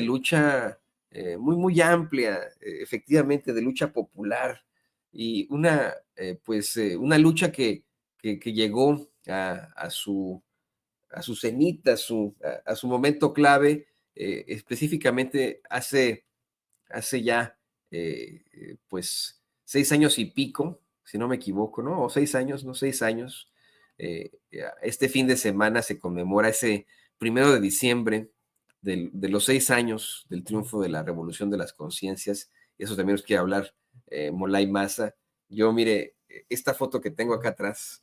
lucha muy, muy amplia, efectivamente, de lucha popular y una lucha que llegó a su cenit, a su momento clave, específicamente hace ya, 6 años y pico, si no me equivoco, ¿no? O 6 años, no, 6 años. Este fin de semana se conmemora ese 1 de diciembre de los 6 años del triunfo de la Revolución de las Conciencias. Y eso también nos quiere hablar Molay Maza. Yo, mire, esta foto que tengo acá atrás,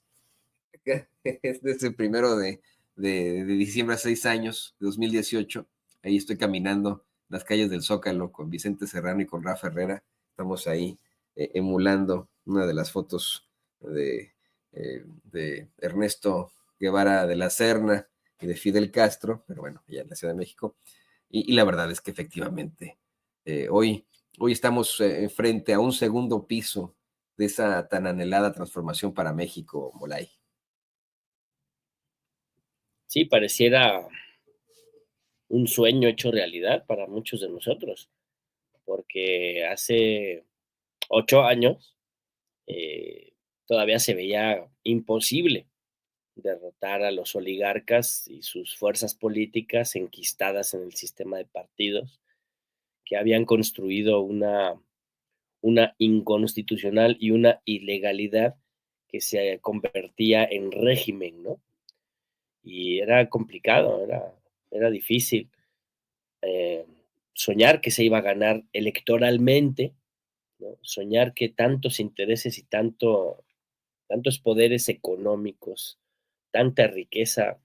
es desde el 1 de diciembre a 6 años, de 2018. Ahí estoy caminando las calles del Zócalo con Vicente Serrano y con Rafa Herrera. Estamos ahí emulando una de las fotos de Ernesto Guevara de la Serna y de Fidel Castro, pero bueno, ya en la Ciudad de México. Y la verdad es que efectivamente, hoy estamos frente a un segundo piso de esa tan anhelada transformación para México, Molay. Sí, pareciera un sueño hecho realidad para muchos de nosotros, porque hace 8 años todavía se veía imposible derrotar a los oligarcas y sus fuerzas políticas enquistadas en el sistema de partidos que habían construido una inconstitucional y una ilegalidad que se convertía en régimen, ¿no? Y era complicado, era difícil eh, soñar que se iba a ganar electoralmente, ¿no? Soñar que tantos intereses y tantos poderes económicos, tanta riqueza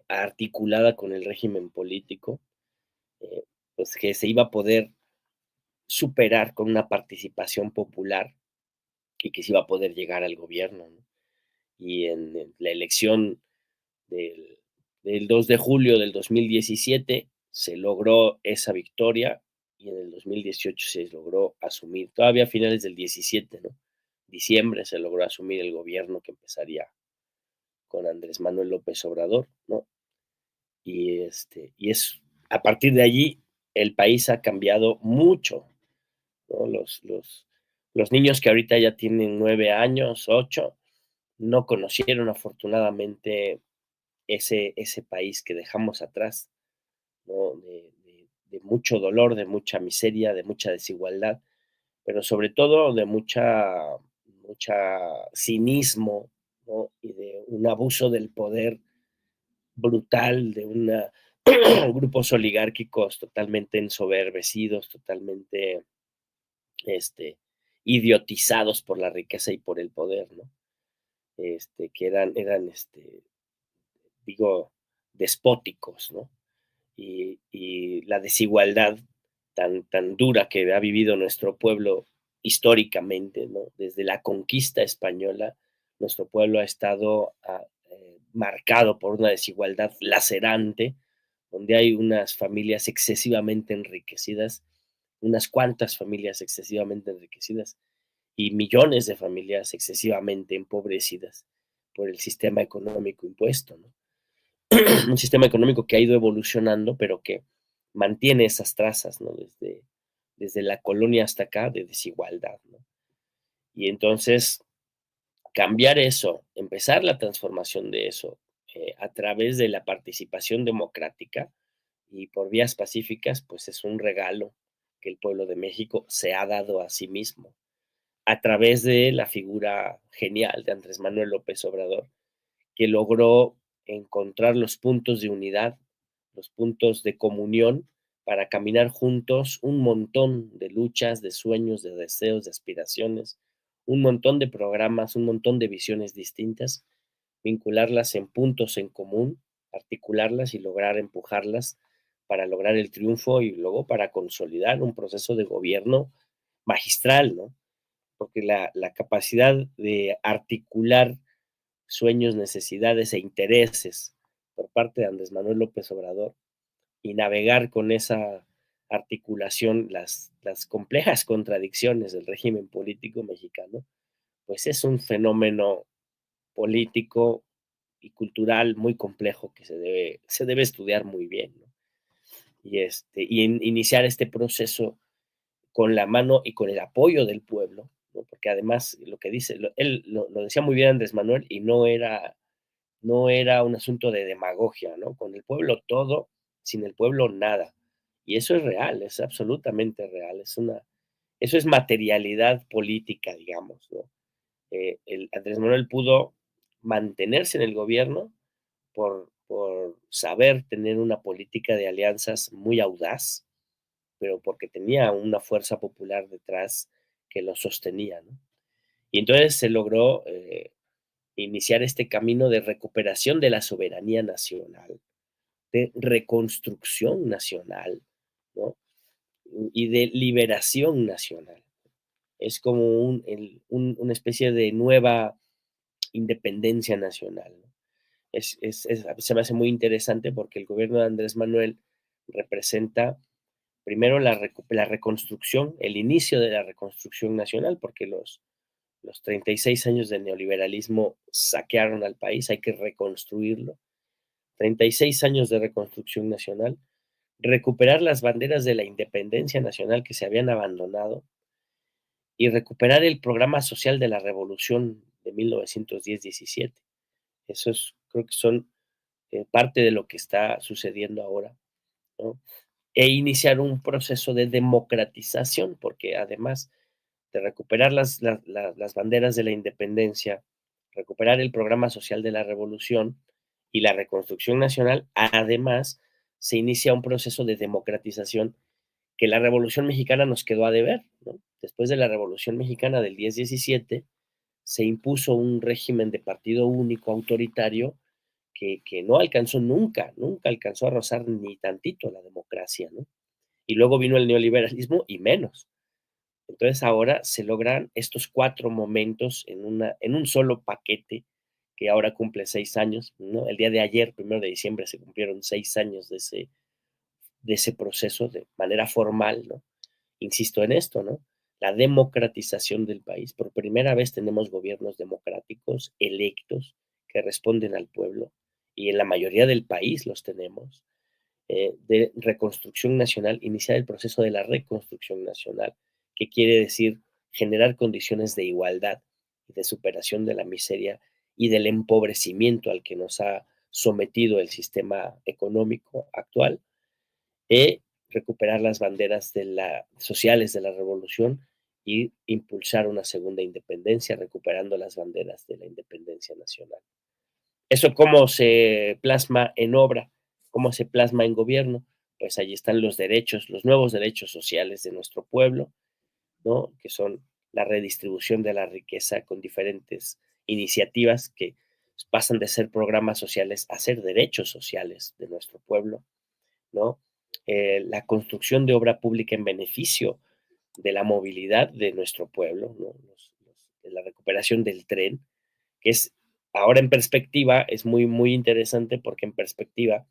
articulada con el régimen político, eh, pues que se iba a poder superar con una participación popular y que se iba a poder llegar al gobierno, ¿no? Y en la elección del, del 2 de julio del 2017 se logró esa victoria y en el 2018 se logró asumir, todavía a finales del 17, ¿no? Diciembre se logró asumir el gobierno que empezaría con Andrés Manuel López Obrador, ¿no? Y es a partir de allí el país ha cambiado mucho, ¿no? Los niños que ahorita ya tienen 9 años, 8, no conocieron afortunadamente ese país que dejamos atrás, ¿no? De mucho dolor, de mucha miseria, de mucha desigualdad, pero sobre todo de mucha cinismo, ¿no? Y de un abuso del poder brutal, de grupos oligárquicos totalmente ensoberbecidos, totalmente este, idiotizados por la riqueza y por el poder, ¿no? Que eran digo, despóticos, ¿no? Y la desigualdad tan dura que ha vivido nuestro pueblo históricamente, ¿no? Desde la conquista española, nuestro pueblo ha estado marcado por una desigualdad lacerante, donde hay unas familias excesivamente enriquecidas, unas cuantas familias excesivamente enriquecidas y millones de familias excesivamente empobrecidas por el sistema económico impuesto, ¿no? Un sistema económico que ha ido evolucionando, pero que mantiene esas trazas, ¿no? Desde la colonia hasta acá de desigualdad, ¿no? Y entonces cambiar eso, empezar la transformación de eso a través de la participación democrática y por vías pacíficas, pues es un regalo que el pueblo de México se ha dado a sí mismo a través de la figura genial de Andrés Manuel López Obrador, que logró encontrar los puntos de unidad, los puntos de comunión para caminar juntos un montón de luchas, de sueños, de deseos, de aspiraciones, un montón de programas, un montón de visiones distintas, vincularlas en puntos en común, articularlas y lograr empujarlas para lograr el triunfo y luego para consolidar un proceso de gobierno magistral, ¿no? Porque la capacidad de articular sueños, necesidades e intereses por parte de Andrés Manuel López Obrador y navegar con esa articulación las complejas contradicciones del régimen político mexicano, pues es un fenómeno político y cultural muy complejo que se debe estudiar muy bien, ¿no? iniciar este proceso con la mano y con el apoyo del pueblo, ¿no? Porque además lo que dice, él lo decía muy bien Andrés Manuel, y no era un asunto de demagogia, ¿no? Con el pueblo todo, sin el pueblo nada. Y eso es real, es absolutamente real, eso es materialidad política, digamos, ¿no? El Andrés Manuel pudo mantenerse en el gobierno por saber tener una política de alianzas muy audaz, pero porque tenía una fuerza popular detrás que lo sostenía, ¿no? Y entonces se logró iniciar este camino de recuperación de la soberanía nacional, de reconstrucción nacional, ¿no? Y de liberación nacional. Es como una especie de nueva independencia nacional, ¿no? Se me hace muy interesante porque el gobierno de Andrés Manuel representa primero la reconstrucción, el inicio de la reconstrucción nacional, porque los 36 años de neoliberalismo saquearon al país, hay que reconstruirlo. 36 años de reconstrucción nacional, recuperar las banderas de la independencia nacional que se habían abandonado y recuperar el programa social de la revolución de 1910-17. Creo que son parte de lo que está sucediendo ahora, ¿no? E iniciar un proceso de democratización, porque además de recuperar las banderas de la independencia, recuperar el programa social de la revolución y la reconstrucción nacional, además se inicia un proceso de democratización que la Revolución Mexicana nos quedó a deber, ¿no? Después de la Revolución Mexicana del 10-17, se impuso un régimen de partido único autoritario que no alcanzó nunca alcanzó a rozar ni tantito la democracia, ¿no? Y luego vino el neoliberalismo y menos. Entonces ahora se logran estos 4 momentos en un solo paquete que ahora cumple 6 años, ¿no? El día de ayer, 1 de diciembre, se cumplieron 6 años de ese proceso de manera formal, ¿no? Insisto en esto, ¿no? La democratización del país. Por primera vez tenemos gobiernos democráticos electos que responden al pueblo, y en la mayoría del país los tenemos. De reconstrucción nacional, iniciar el proceso de la reconstrucción nacional, que quiere decir generar condiciones de igualdad y de superación de la miseria y del empobrecimiento al que nos ha sometido el sistema económico actual, recuperar las banderas sociales de la revolución y impulsar una segunda independencia, recuperando las banderas de la independencia nacional. ¿Eso cómo se plasma en obra? ¿Cómo se plasma en gobierno? Pues allí están los derechos, los nuevos derechos sociales de nuestro pueblo, ¿no? Que son la redistribución de la riqueza con diferentes iniciativas que pasan de ser programas sociales a ser derechos sociales de nuestro pueblo, ¿no? La construcción de obra pública en beneficio de la movilidad de nuestro pueblo, ¿no? La recuperación del tren, que es ahora en perspectiva, es muy, muy interesante porque en perspectiva,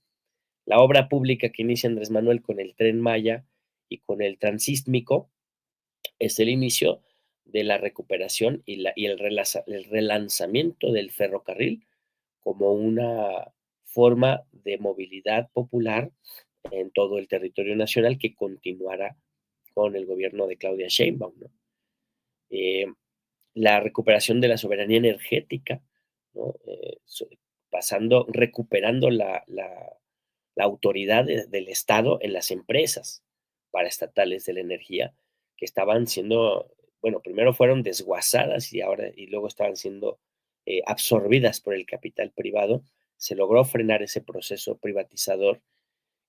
la obra pública que inicia Andrés Manuel con el Tren Maya y con el Transístmico es el inicio de la recuperación y el relanzamiento del ferrocarril como una forma de movilidad popular en todo el territorio nacional que continuará con el gobierno de Claudia Sheinbaum, ¿no? Eh, la recuperación de la soberanía energética, ¿no? Recuperando la autoridad del Estado en las empresas paraestatales de la energía que estaban siendo, bueno, primero fueron desguazadas y luego estaban siendo absorbidas por el capital privado. Se logró frenar ese proceso privatizador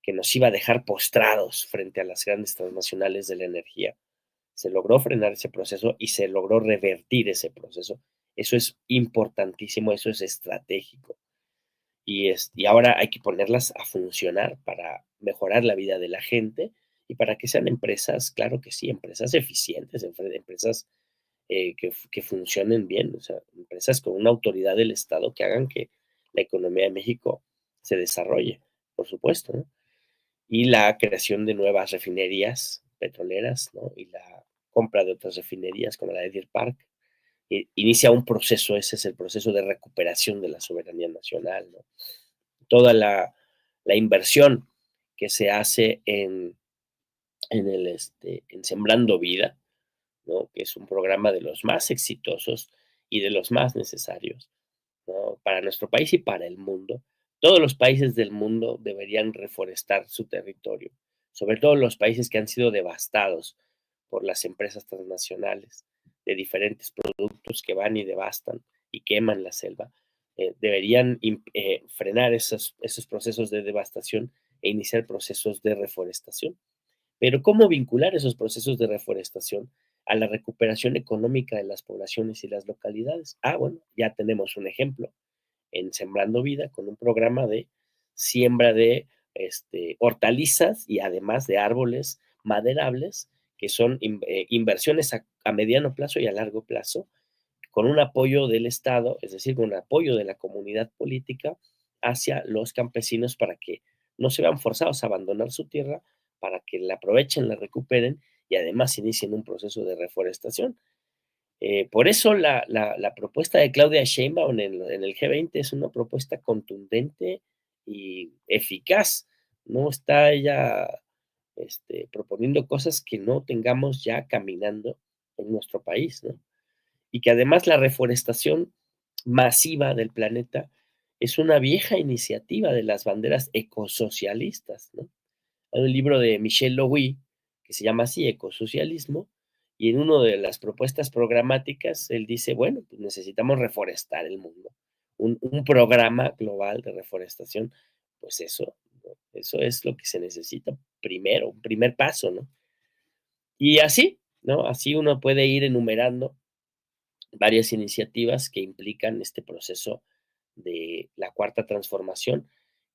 que nos iba a dejar postrados frente a las grandes transnacionales de la energía. Se logró frenar ese proceso y se logró revertir ese proceso. Eso es importantísimo, eso es estratégico. Y ahora hay que ponerlas a funcionar para mejorar la vida de la gente y para que sean empresas, claro que sí, empresas eficientes, empresas que funcionen bien, o sea, empresas con una autoridad del Estado que hagan que la economía de México se desarrolle, por supuesto, ¿no? Y la creación de nuevas refinerías petroleras, ¿no? Y la compra de otras refinerías como la de Deer Park. Inicia un proceso, ese es el proceso de recuperación de la soberanía nacional, ¿no? Toda la inversión que se hace en Sembrando Vida, ¿no? Que es un programa de los más exitosos y de los más necesarios, ¿no? Para nuestro país y para el mundo. Todos los países del mundo deberían reforestar su territorio, sobre todo los países que han sido devastados por las empresas transnacionales de diferentes productos que van y devastan y queman la selva. Deberían frenar esos procesos de devastación e iniciar procesos de reforestación. Pero ¿cómo vincular esos procesos de reforestación a la recuperación económica de las poblaciones y las localidades? Bueno, ya tenemos un ejemplo en Sembrando Vida con un programa de siembra de hortalizas y además de árboles maderables, que son inversiones a mediano plazo y a largo plazo, con un apoyo del Estado, es decir, con un apoyo de la comunidad política hacia los campesinos para que no se vean forzados a abandonar su tierra, para que la aprovechen, la recuperen y además inicien un proceso de reforestación. Por eso la propuesta de Claudia Sheinbaum en el G20 es una propuesta contundente y eficaz. No está ella proponiendo cosas que no tengamos ya caminando en nuestro país, ¿no? Y que además la reforestación masiva del planeta es una vieja iniciativa de las banderas ecosocialistas, ¿no? Hay un libro de Michel Louis que se llama así, Ecosocialismo, y en una de las propuestas programáticas él dice, bueno, pues necesitamos reforestar el mundo, un programa global de reforestación, pues eso, ¿no? Eso es lo que se necesita primero, un primer paso, ¿no? Y así, ¿no? Así uno puede ir enumerando varias iniciativas que implican este proceso de la cuarta transformación,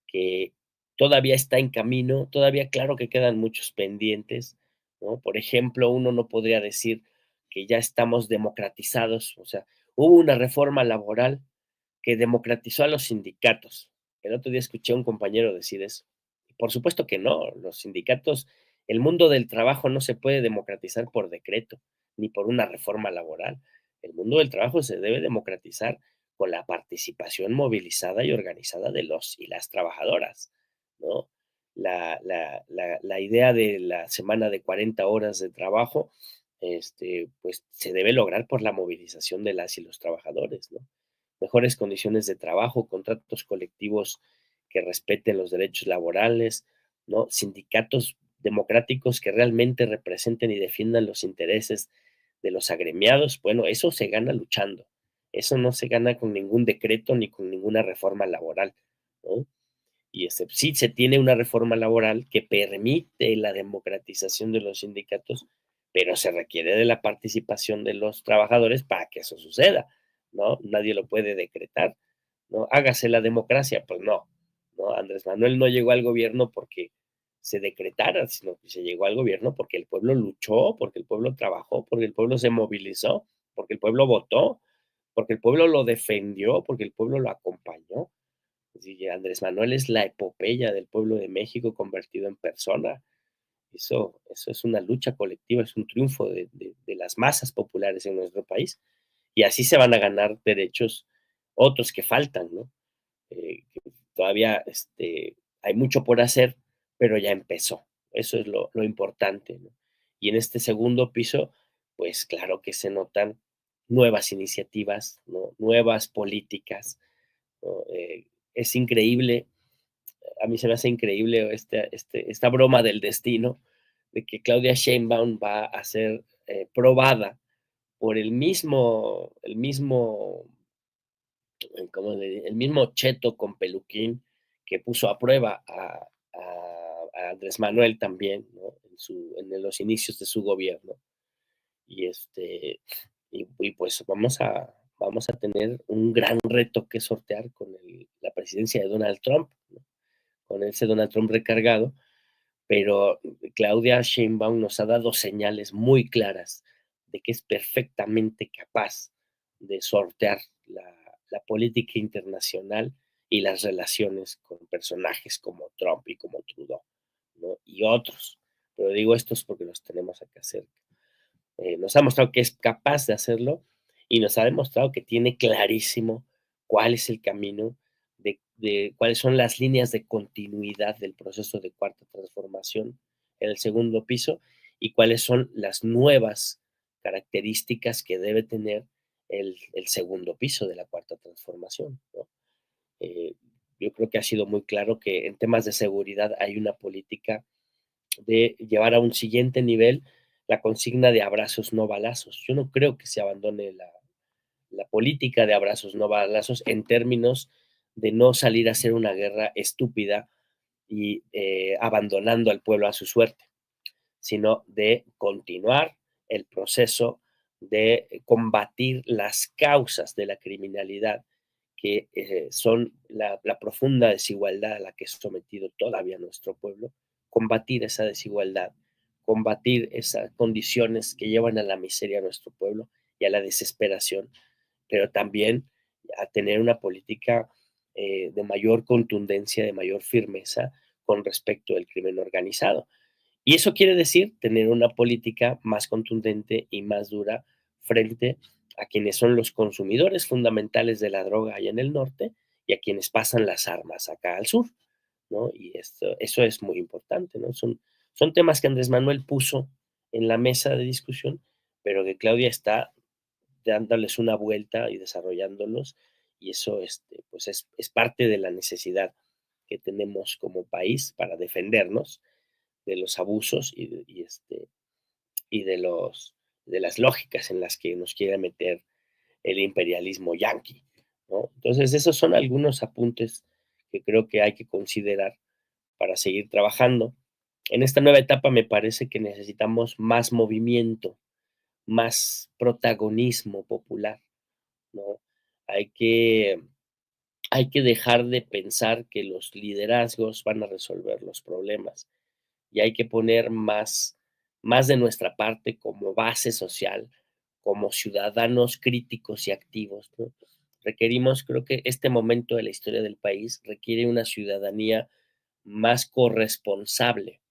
que todavía está en camino, todavía claro que quedan muchos pendientes, ¿no? Por ejemplo, uno no podría decir que ya estamos democratizados, o sea, hubo una reforma laboral que democratizó a los sindicatos. El otro día escuché a un compañero decir eso. Por supuesto que no, los sindicatos, el mundo del trabajo no se puede democratizar por decreto, ni por una reforma laboral. El mundo del trabajo se debe democratizar con la participación movilizada y organizada de los y las trabajadoras, ¿no? La idea de la semana de 40 horas de trabajo, pues se debe lograr por la movilización de las y los trabajadores, ¿no? Mejores condiciones de trabajo, contratos colectivos que respeten los derechos laborales, ¿no? Sindicatos democráticos que realmente representen y defiendan los intereses de los agremiados. Bueno, eso se gana luchando. Eso no se gana con ningún decreto ni con ninguna reforma laboral, ¿no? Y sí se tiene una reforma laboral que permite la democratización de los sindicatos, pero se requiere de la participación de los trabajadores para que eso suceda, ¿no? Nadie lo puede decretar, ¿no? Hágase la democracia, pues no, ¿no? Andrés Manuel no llegó al gobierno porque se decretara, sino que se llegó al gobierno porque el pueblo luchó, porque el pueblo trabajó, porque el pueblo se movilizó, porque el pueblo votó, porque el pueblo lo defendió, porque el pueblo lo acompañó. Sí, Andrés Manuel es la epopeya del pueblo de México convertido en persona. Eso es una lucha colectiva, es un triunfo de las masas populares en nuestro país. Y así se van a ganar derechos otros que faltan, ¿no? Que todavía hay mucho por hacer, pero ya empezó. Eso es lo importante, ¿no? Y en este segundo piso, pues claro que se notan nuevas iniciativas, ¿no? Nuevas políticas, ¿no? Es increíble, a mí se me hace increíble esta broma del destino, de que Claudia Sheinbaum va a ser probada por el mismo cheto con peluquín que puso a prueba a Andrés Manuel también, ¿no? En los inicios de su gobierno. Y, pues vamos a tener un gran reto que sortear con la presidencia de Donald Trump, ¿no? Con ese Donald Trump recargado, pero Claudia Sheinbaum nos ha dado señales muy claras de que es perfectamente capaz de sortear la política internacional y las relaciones con personajes como Trump y como Trudeau, ¿no? Y otros. Pero digo estos porque los tenemos acá cerca. Nos ha mostrado que es capaz de hacerlo y nos ha demostrado que tiene clarísimo cuál es el camino de cuáles son las líneas de continuidad del proceso de cuarta transformación en el segundo piso y cuáles son las nuevas características que debe tener el segundo piso de la cuarta transformación, ¿no? Eh, yo creo que ha sido muy claro que en temas de seguridad hay una política de llevar a un siguiente nivel la consigna de abrazos no balazos. Yo no creo que se abandone la política de abrazos no balazos en términos de no salir a hacer una guerra estúpida y abandonando al pueblo a su suerte, sino de continuar el proceso de combatir las causas de la criminalidad, que son la profunda desigualdad a la que es sometido todavía nuestro pueblo, combatir esa desigualdad, combatir esas condiciones que llevan a la miseria a nuestro pueblo y a la desesperación, pero también a tener una política de mayor contundencia, de mayor firmeza con respecto al crimen organizado. Y eso quiere decir tener una política más contundente y más dura frente a quienes son los consumidores fundamentales de la droga allá en el norte y a quienes pasan las armas acá al sur, ¿no? Y eso es muy importante, ¿no? Son temas que Andrés Manuel puso en la mesa de discusión, pero que Claudia está dándoles una vuelta y desarrollándolos, y eso pues es parte de la necesidad que tenemos como país para defendernos de los abusos y de las lógicas en las que nos quiere meter el imperialismo yanqui, ¿no? Entonces, esos son algunos apuntes que creo que hay que considerar para seguir trabajando. En esta nueva etapa me parece que necesitamos más movimiento, más protagonismo popular, ¿no? Hay que, hay que dejar de pensar que los liderazgos van a resolver los problemas y hay que poner más de nuestra parte como base social, como ciudadanos críticos y activos, ¿no? Requerimos, creo que este momento de la historia del país requiere una ciudadanía más corresponsable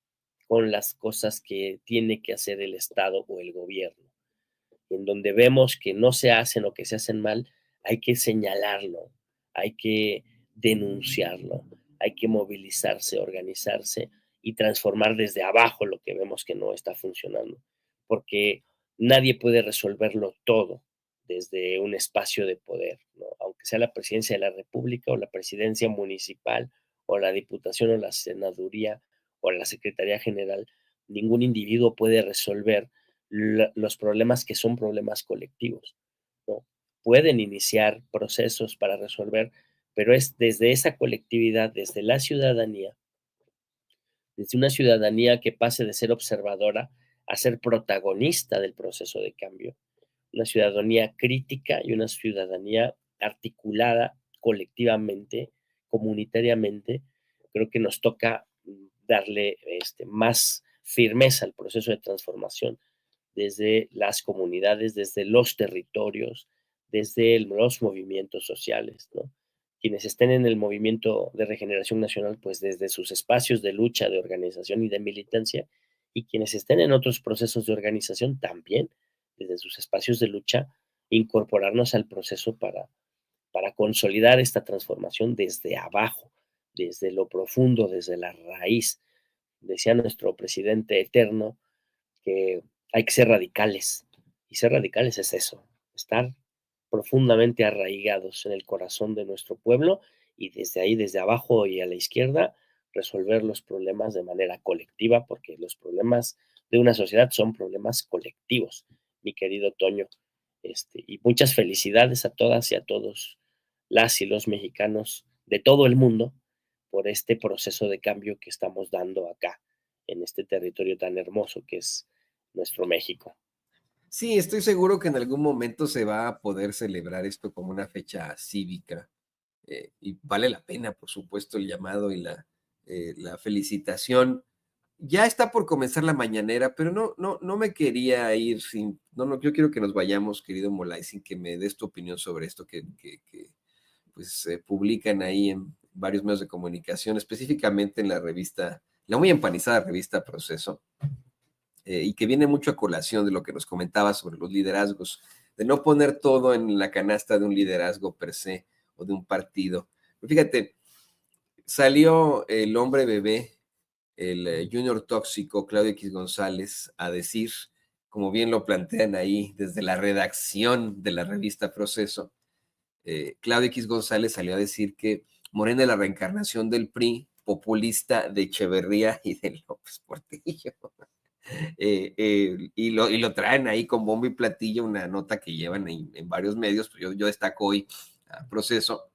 con las cosas que tiene que hacer el Estado o el gobierno. En donde vemos que no se hacen o que se hacen mal, hay que señalarlo, hay que denunciarlo, hay que movilizarse, organizarse y transformar desde abajo lo que vemos que no está funcionando, porque nadie puede resolverlo todo desde un espacio de poder, ¿no? Aunque sea la presidencia de la República o la presidencia municipal o la diputación o la senaduría o la secretaría general, ningún individuo puede resolver los problemas que son problemas colectivos, ¿no? Pueden iniciar procesos para resolver, pero es desde esa colectividad, desde la ciudadanía, desde una ciudadanía que pase de ser observadora a ser protagonista del proceso de cambio, una ciudadanía crítica y una ciudadanía articulada colectivamente, comunitariamente. Creo que nos toca darle más firmeza al proceso de transformación desde las comunidades, desde los territorios, desde los movimientos sociales, ¿no? Quienes estén en el movimiento de regeneración nacional, pues desde sus espacios de lucha, de organización y de militancia, y quienes estén en otros procesos de organización también, desde sus espacios de lucha, incorporarnos al proceso para consolidar esta transformación desde abajo, desde lo profundo, desde la raíz. Decía nuestro presidente eterno que hay que ser radicales. Y ser radicales es eso, estar profundamente arraigados en el corazón de nuestro pueblo y desde ahí, desde abajo y a la izquierda, resolver los problemas de manera colectiva, porque los problemas de una sociedad son problemas colectivos, mi querido Toño. Y muchas felicidades a todas y a todos las y los mexicanos de todo el mundo por este proceso de cambio que estamos dando acá, en este territorio tan hermoso que es nuestro México. Sí, estoy seguro que en algún momento se va a poder celebrar esto como una fecha cívica, y vale la pena, por supuesto, el llamado y la felicitación. Ya está por comenzar la mañanera, pero no me quería ir sin, no, yo quiero que nos vayamos, querido Molay, sin que me des tu opinión sobre esto que pues se publican ahí en varios medios de comunicación, específicamente en la revista, la muy empanizada revista Proceso, y que viene mucho a colación de lo que nos comentaba sobre los liderazgos, de no poner todo en la canasta de un liderazgo per se o de un partido. Pero fíjate, Salió el hombre bebé, el junior tóxico Claudio X González, a decir, como bien lo plantean ahí desde la redacción de la revista Proceso, Claudio X González salió a decir que Morena es la reencarnación del PRI populista de Echeverría y de López Portillo. Y lo traen ahí con bombo y platillo, una nota que llevan en varios medios. Pues yo destaco hoy a Proceso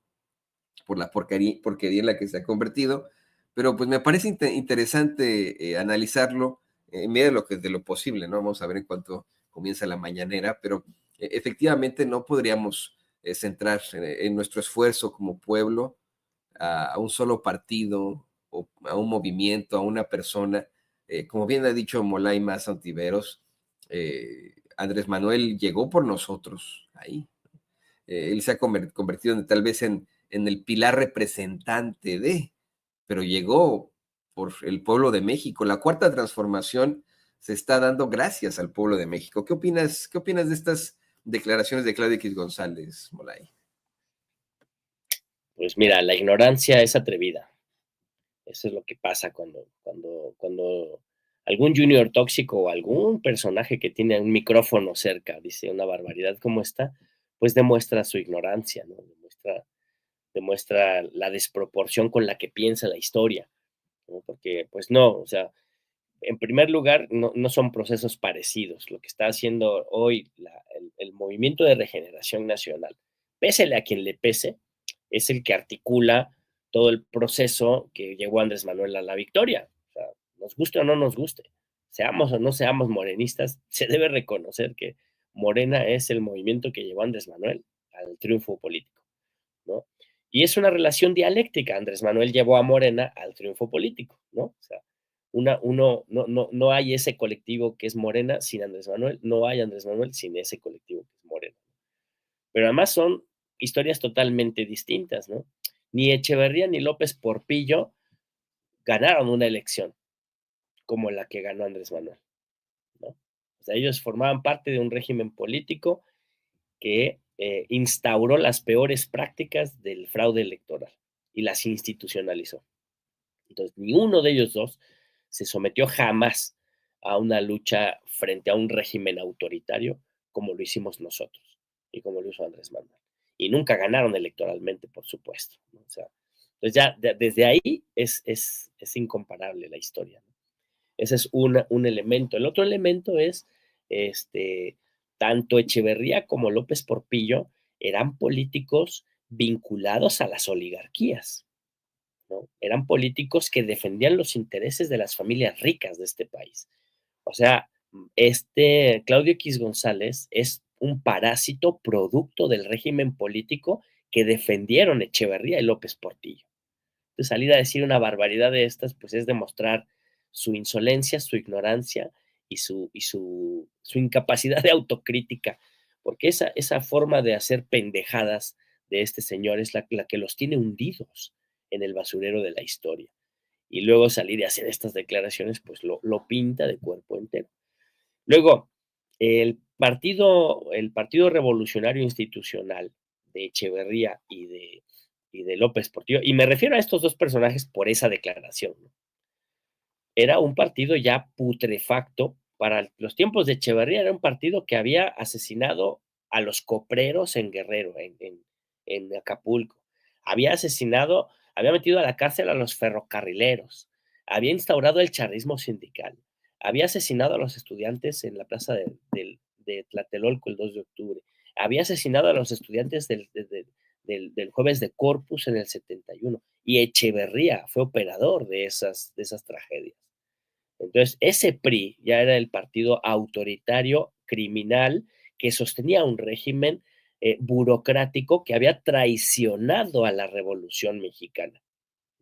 por la porquería en la que se ha convertido, pero pues me parece interesante analizarlo en medio de lo posible, ¿no? Vamos a ver en cuánto comienza la mañanera, pero efectivamente no podríamos centrar en nuestro esfuerzo como pueblo a un solo partido o a un movimiento, a una persona. Como bien ha dicho Molay Más Ontiveros, Andrés Manuel llegó por nosotros ahí. Él se ha convertido tal vez en el pilar representante pero llegó por el pueblo de México. La cuarta transformación se está dando gracias al pueblo de México. Qué opinas de estas declaraciones de Claudio X González, Molay? Pues mira, la ignorancia es atrevida. Eso es lo que pasa cuando algún junior tóxico o algún personaje que tiene un micrófono cerca dice una barbaridad como esta, pues demuestra su ignorancia, ¿no? Demuestra la desproporción con la que piensa la historia, ¿no? Porque, pues no, o sea, en primer lugar, no son procesos parecidos. Lo que está haciendo hoy el Movimiento de Regeneración Nacional, pésele a quien le pese, es el que articula todo el proceso que llevó a Andrés Manuel a la victoria. O sea, nos guste o no nos guste, seamos o no seamos morenistas, se debe reconocer que Morena es el movimiento que llevó a Andrés Manuel al triunfo político, ¿no? Y es una relación dialéctica. Andrés Manuel llevó a Morena al triunfo político, ¿no? O sea, no hay ese colectivo que es Morena sin Andrés Manuel, no hay Andrés Manuel sin ese colectivo que es Morena. Pero además son historias totalmente distintas, ¿no? Ni Echeverría ni López Portillo ganaron una elección como la que ganó Andrés Manuel, ¿no? O sea, ellos formaban parte de un régimen político que instauró las peores prácticas del fraude electoral y las institucionalizó. Entonces, ni uno de ellos dos se sometió jamás a una lucha frente a un régimen autoritario como lo hicimos nosotros y como lo hizo Andrés Manuel. Y nunca ganaron electoralmente, por supuesto, ¿no? O sea, entonces ya desde ahí es incomparable la historia, ¿no? Ese es un elemento. El otro elemento es, este, tanto Echeverría como López Portillo eran políticos vinculados a las oligarquías, ¿no? Eran políticos que defendían los intereses de las familias ricas de este país. O sea, Claudio X González es un parásito producto del régimen político que defendieron Echeverría y López Portillo. Entonces, salir a decir una barbaridad de estas, pues es demostrar su insolencia, su ignorancia y su incapacidad de autocrítica, porque esa forma de hacer pendejadas de este señor es la que los tiene hundidos en el basurero de la historia. Y luego salir y hacer estas declaraciones, pues lo pinta de cuerpo entero. Luego, el Partido Revolucionario Institucional de Echeverría y de López Portillo, y me refiero a estos dos personajes por esa declaración, ¿no? Era un partido ya putrefacto. Para los tiempos de Echeverría era un partido que había asesinado a los copreros en Guerrero, en Acapulco. Había metido a la cárcel a los ferrocarrileros, había instaurado el charrismo sindical, había asesinado a los estudiantes en la plaza de Tlatelolco el 2 de octubre, había asesinado a los estudiantes del jueves de Corpus en el 71, y Echeverría fue operador de esas tragedias. Entonces, ese PRI ya era el partido autoritario, criminal, que sostenía un régimen burocrático que había traicionado a la Revolución Mexicana,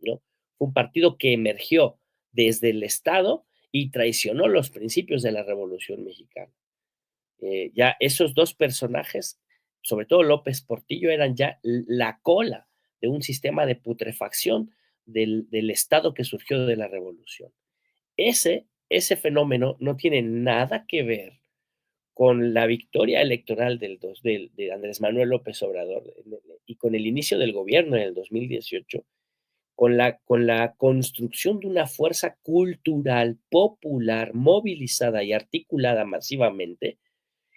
¿no? Fue un partido que emergió desde el Estado y traicionó los principios de la Revolución Mexicana. Ya esos dos personajes, sobre todo López Portillo, eran ya la cola de un sistema de putrefacción del Estado que surgió de la Revolución. Ese fenómeno no tiene nada que ver con la victoria electoral de Andrés Manuel López Obrador y con el inicio del gobierno en el 2018, con la construcción de una fuerza cultural, popular, movilizada y articulada masivamente,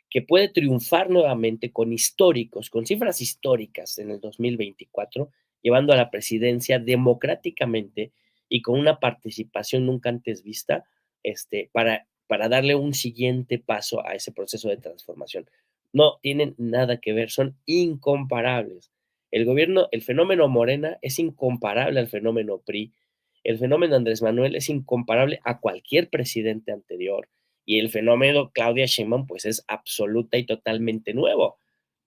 que puede triunfar nuevamente con históricos, con cifras históricas en el 2024, llevando a la presidencia democráticamente y con una participación nunca antes vista, para darle un siguiente paso a ese proceso de transformación. No tienen nada que ver, son incomparables. El fenómeno Morena es incomparable al fenómeno PRI, el fenómeno Andrés Manuel es incomparable a cualquier presidente anterior y el fenómeno Claudia Sheinbaum pues es absoluta y totalmente nuevo.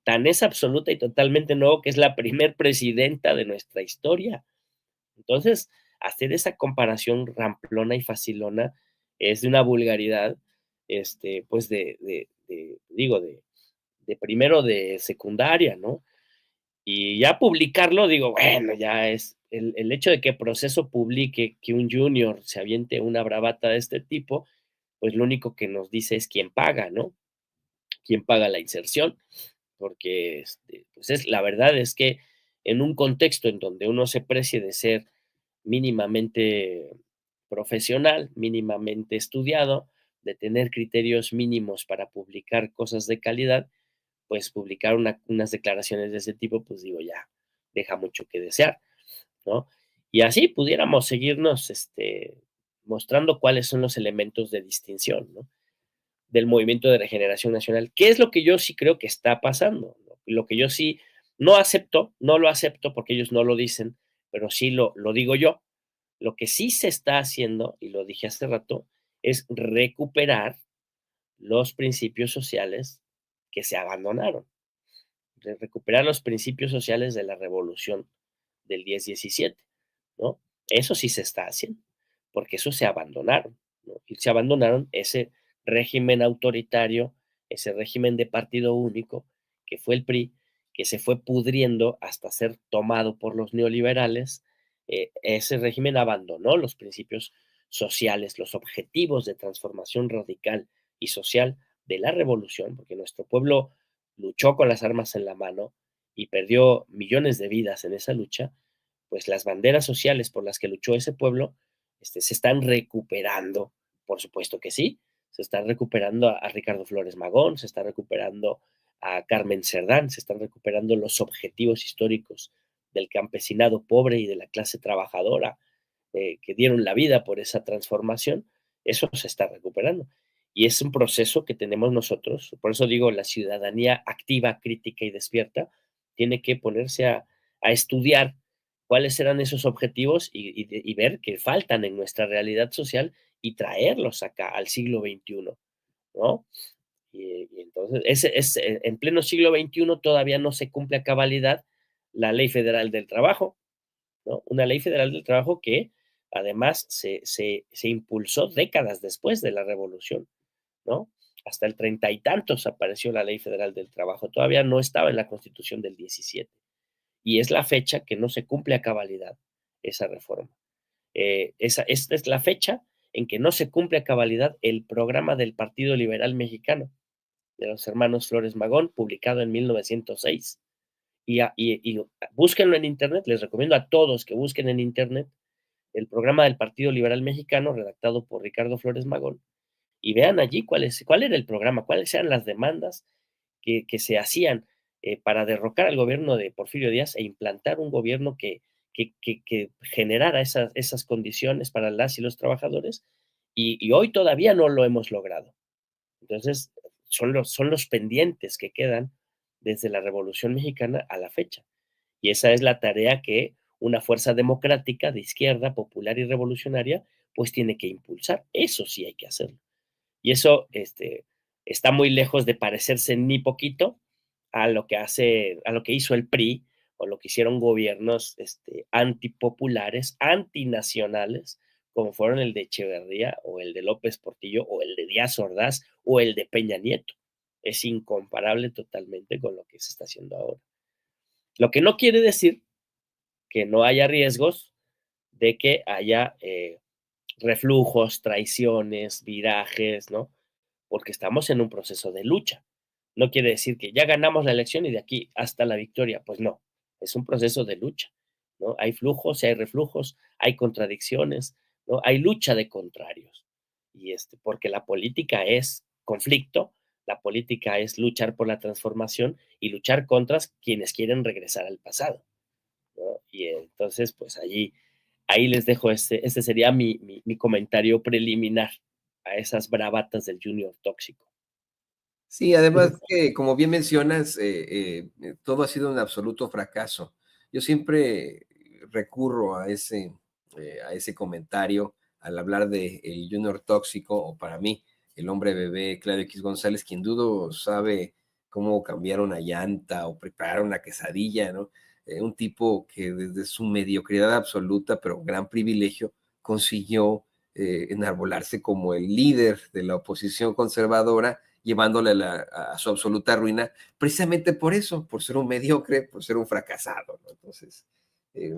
Tan es absoluta y totalmente nuevo que es la primer presidenta de nuestra historia. Entonces, hacer esa comparación ramplona y facilona es de una vulgaridad, pues de primero de secundaria, ¿no? Y ya publicarlo, digo, bueno, ya es el hecho de que Proceso publique que un junior se aviente una bravata de este tipo, pues lo único que nos dice es quién paga, ¿no? Quién paga la inserción, porque pues la verdad es que en un contexto en donde uno se precie de ser mínimamente profesional, mínimamente estudiado, de tener criterios mínimos para publicar cosas de calidad, pues publicar unas declaraciones de ese tipo, pues digo, ya deja mucho que desear, ¿no? Y así pudiéramos seguirnos mostrando cuáles son los elementos de distinción, ¿no? Del Movimiento de Regeneración Nacional. ¿Qué es lo que yo sí creo que está pasando? ¿No? Lo que yo sí no acepto, no lo acepto porque ellos no lo dicen, pero sí lo digo yo. Lo que sí se está haciendo, y lo dije hace rato, es recuperar los principios sociales que se abandonaron, de recuperar los principios sociales de la revolución del 10-17, ¿no? Eso sí se está haciendo, porque eso se abandonaron, ¿no? Y se abandonaron ese régimen autoritario, ese régimen de partido único, que fue el PRI, que se fue pudriendo hasta ser tomado por los neoliberales. Ese régimen abandonó los principios sociales, los objetivos de transformación radical y social de la revolución, porque nuestro pueblo luchó con las armas en la mano y perdió millones de vidas en esa lucha, pues las banderas sociales por las que luchó ese pueblo se están recuperando, por supuesto que sí, se están recuperando a Ricardo Flores Magón, se está recuperando a Carmen Cerdán, se están recuperando los objetivos históricos del campesinado pobre y de la clase trabajadora que dieron la vida por esa transformación, eso se está recuperando. Y es un proceso que tenemos nosotros, por eso digo, la ciudadanía activa, crítica y despierta tiene que ponerse a estudiar cuáles serán esos objetivos y ver que faltan en nuestra realidad social y traerlos acá al siglo XXI, ¿no? Y entonces, en pleno siglo XXI todavía no se cumple a cabalidad la Ley Federal del Trabajo, ¿no? Una Ley Federal del Trabajo que además se impulsó décadas después de la revolución, ¿no? Hasta el treinta y tantos apareció la Ley Federal del Trabajo, todavía no estaba en la Constitución del 17 y es la fecha que no se cumple a cabalidad esa reforma. Esta es la fecha en que no se cumple a cabalidad el programa del Partido Liberal Mexicano de los hermanos Flores Magón, publicado en 1906. Y búsquenlo en Internet, les recomiendo a todos que busquen en Internet el programa del Partido Liberal Mexicano, redactado por Ricardo Flores Magón, y vean allí cuál era el programa, cuáles eran las demandas que se hacían para derrocar al gobierno de Porfirio Díaz e implantar un gobierno que generara esas condiciones para las y los trabajadores, y hoy todavía no lo hemos logrado. Entonces, son los pendientes que quedan desde la Revolución Mexicana a la fecha. Y esa es la tarea que una fuerza democrática de izquierda, popular y revolucionaria, pues tiene que impulsar. Eso sí hay que hacerlo. Y eso está muy lejos de parecerse ni poquito a lo que a lo que hizo el PRI o lo que hicieron gobiernos antipopulares, antinacionales, como fueron el de Echeverría o el de López Portillo o el de Díaz Ordaz o el de Peña Nieto. Es incomparable totalmente con lo que se está haciendo ahora. Lo que no quiere decir que no haya riesgos de que haya reflujos, traiciones, virajes, ¿no? Porque estamos en un proceso de lucha. No quiere decir que ya ganamos la elección y de aquí hasta la victoria. Pues no, es un proceso de lucha. ¿no? Hay flujos y hay reflujos, hay contradicciones, ¿no? Hay lucha de contrarios. Y porque la política es conflicto, la política es luchar por la transformación y luchar contra quienes quieren regresar al pasado, ¿no? Y entonces, pues ahí les dejo este sería mi comentario preliminar a esas bravatas del Junior tóxico. Sí, además que, como bien mencionas, todo ha sido un absoluto fracaso. Yo siempre recurro a ese comentario al hablar de el Junior tóxico, o para mí, el hombre bebé Claudio X González, quien dudo sabe cómo cambiar una llanta o preparar una quesadilla, ¿no? Un tipo que desde su mediocridad absoluta, pero gran privilegio, consiguió enarbolarse como el líder de la oposición conservadora, llevándole a su absoluta ruina, precisamente por eso, por ser un mediocre, por ser un fracasado, ¿no? Entonces, eh,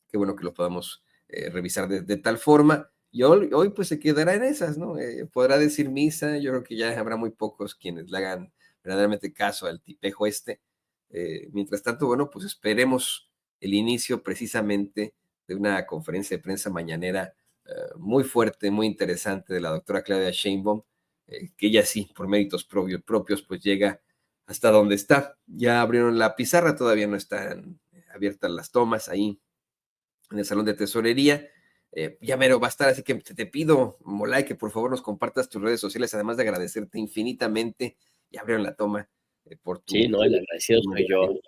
qué bueno que lo podamos revisar de tal forma. Y hoy, pues se quedará en esas, ¿no? Podrá decir misa, yo creo que ya habrá muy pocos quienes le hagan verdaderamente caso al tipejo este. Mientras tanto, bueno, pues esperemos el inicio precisamente de una conferencia de prensa mañanera muy fuerte, muy interesante de la doctora Claudia Sheinbaum, que ella sí, por méritos propios, pues llega hasta donde está. Ya abrieron la pizarra, todavía no están abiertas las tomas ahí en el Salón de Tesorería. Ya mero va a estar, así que te pido, Molay, que por favor nos compartas tus redes sociales, además de agradecerte infinitamente. Ya abrieron la toma por Sí, tu no, el agradecido soy yo.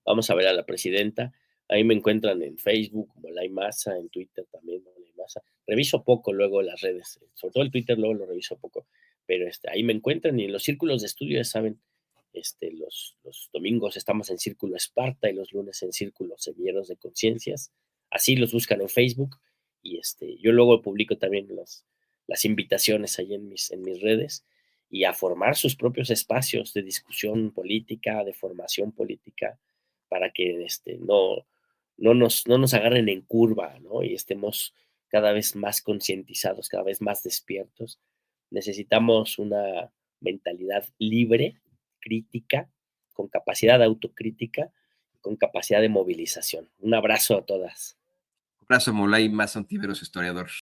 Vamos a ver a la presidenta. Ahí me encuentran en Facebook como Lai Maza, en Twitter también, ¿no? Lai Maza. Reviso poco luego las redes, sobre todo el Twitter luego lo reviso poco, pero ahí me encuentran y en los círculos de estudio, ya saben, los domingos estamos en Círculo Esparta y los lunes en Círculo Semilleros de Conciencias. Así los buscan en Facebook y yo luego publico también las invitaciones ahí en mis redes y a formar sus propios espacios de discusión política, de formación política, para que no nos agarren en curva, ¿no? Y estemos cada vez más concientizados, cada vez más despiertos. Necesitamos una mentalidad libre, crítica, con capacidad de autocrítica, con capacidad de movilización. Un abrazo a todas. abrazo, Molay, más antiveros historiador.